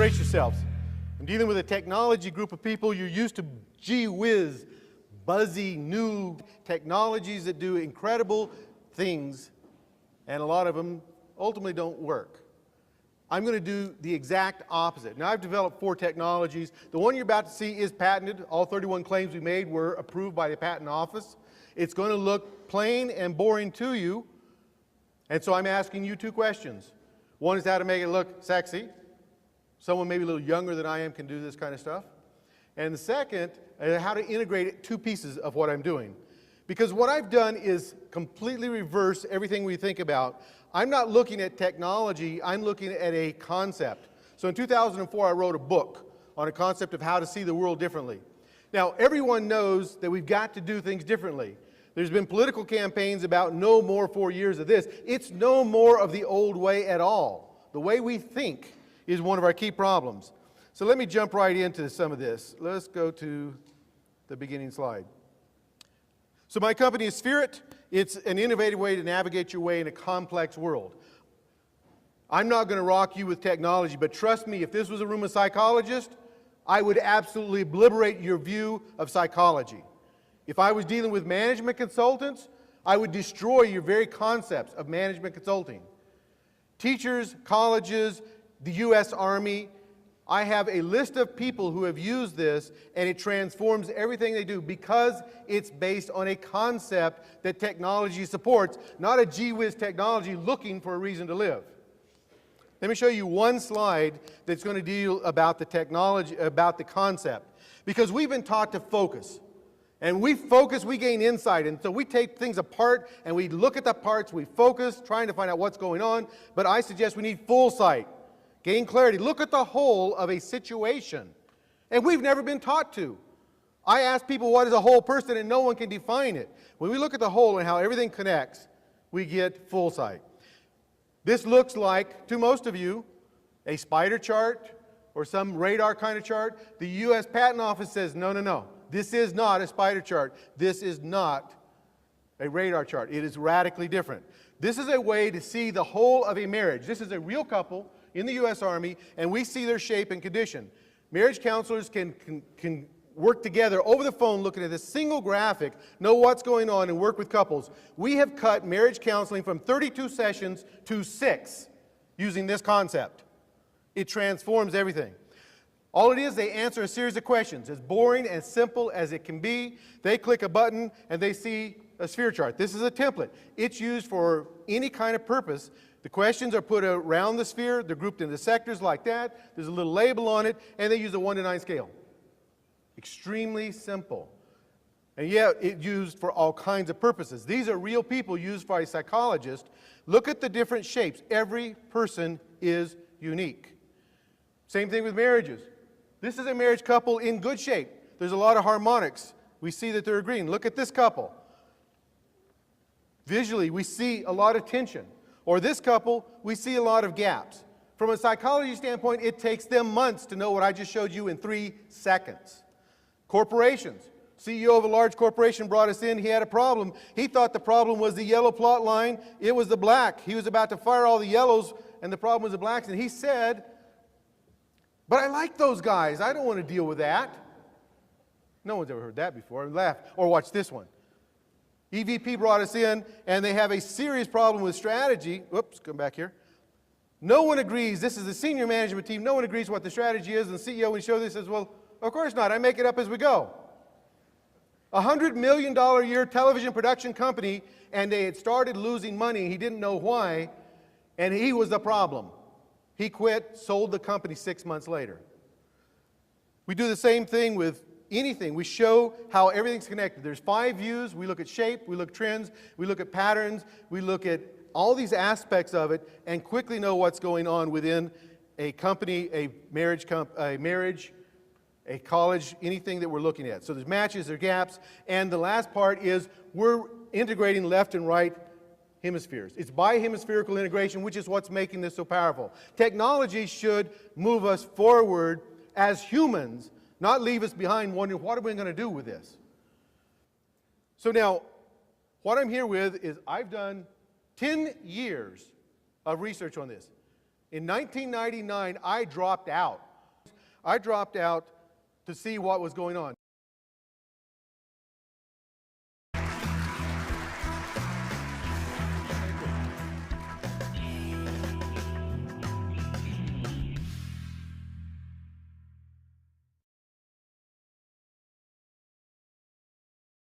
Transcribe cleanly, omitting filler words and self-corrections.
brace yourselves. I'm dealing with a technology group of people. You're used to gee whiz, buzzy, new technologies that do incredible things, and a lot of them ultimately don't work. I'm going to do the exact opposite. Now, I've developed 4 technologies. The one you're about to see is patented. All 31 claims we made were approved by the patent office. It's going to look plain and boring to you, and so I'm asking you 2 questions. One is how to make it look sexy. Someone maybe a little younger than I am can do this kind of stuff. And the second, how to integrate it, 2 pieces of what I'm doing. Because what I've done is completely reverse everything we think about. I'm not looking at technology, I'm looking at a concept. So in 2004, I wrote a book on a concept of how to see the world differently. Now, everyone knows that we've got to do things differently. There's been political campaigns about no more 4 years of this. It's no more of the old way at all. The way we think is one of our key problems. So let me jump right into some of this. Let's go to the beginning slide. So my company is Spherit. It's an innovative way to navigate your way in a complex world. I'm not going to rock you with technology, but trust me, if this was a room of psychologists, I would absolutely obliterate your view of psychology. If I was dealing with management consultants, I would destroy your very concepts of management consulting. Teachers, colleges, the U.S. Army, I have a list of people who have used this, and it transforms everything they do because it's based on a concept that technology supports, not a gee whiz technology looking for a reason to live. Let me show you one slide that's going to deal about the technology, about the concept. Because we've been taught to focus. And we focus, we gain insight. And so we take things apart and we look at the parts, we focus, trying to find out what's going on. But I suggest we need full sight. Gain clarity. Look at the whole of a situation. And we've never been taught to. I ask people what is a whole person and no one can define it. When we look at the whole and how everything connects, we get full sight. This looks like, to most of you, a spider chart or some radar kind of chart. The U.S. Patent Office says, no, no, no. This is not a spider chart. This is not a radar chart. It is radically different. This is a way to see the whole of a marriage. This is a real couple in the U.S. Army, and we see their shape and condition. Marriage counselors can work together over the phone looking at this single graphic, know what's going on, and work with couples. We have cut marriage counseling from 32 sessions to 6 using this concept. It transforms everything. All it is, they answer a series of questions. As boring and simple as it can be, they click a button and they see a sphere chart. This is a template. It's used for any kind of purpose. The questions are put around the sphere. They're grouped into sectors like that. There's a little label on it, and they use a 1 to 9 scale. Extremely simple. And yet, it's used for all kinds of purposes. These are real people used by a psychologist. Look at the different shapes. Every person is unique. Same thing with marriages. This is a marriage couple in good shape. There's a lot of harmonics. We see that they're agreeing. Look at this couple. Visually, we see a lot of tension. Or this couple, we see a lot of gaps. From a psychology standpoint, it takes them months to know what I just showed you in 3 seconds. Corporations. CEO of a large corporation brought us in. He had a problem. He thought the problem was the yellow plot line. It was the black. He was about to fire all the yellows, and the problem was the blacks. And he said, but I like those guys. I don't want to deal with that. No one's ever heard that before. Laugh. Or watch this one. EVP brought us in, and they have a serious problem with strategy. Whoops, come back here. No one agrees. This is the senior management team. No one agrees what the strategy is. And the CEO, when he showed this, says, well, of course not. I make it up as we go. $100 million a year television production company, and they had started losing money. He didn't know why, and he was the problem. He quit, sold the company 6 months later. We do the same thing with anything. We show how everything's connected. There's 5 views. We look at shape, we look at trends, we look at patterns, we look at all these aspects of it and quickly know what's going on within a company, a marriage, a college, anything that we're looking at. So there's matches, there's gaps, and the last part is we're integrating left and right hemispheres. It's bi-hemispherical integration, which is what's making this so powerful. Technology should move us forward as humans, not leave us behind wondering, what are we going to do with this? So now, what I'm here with is I've done 10 years of research on this. In 1999, I dropped out. I dropped out to see what was going on.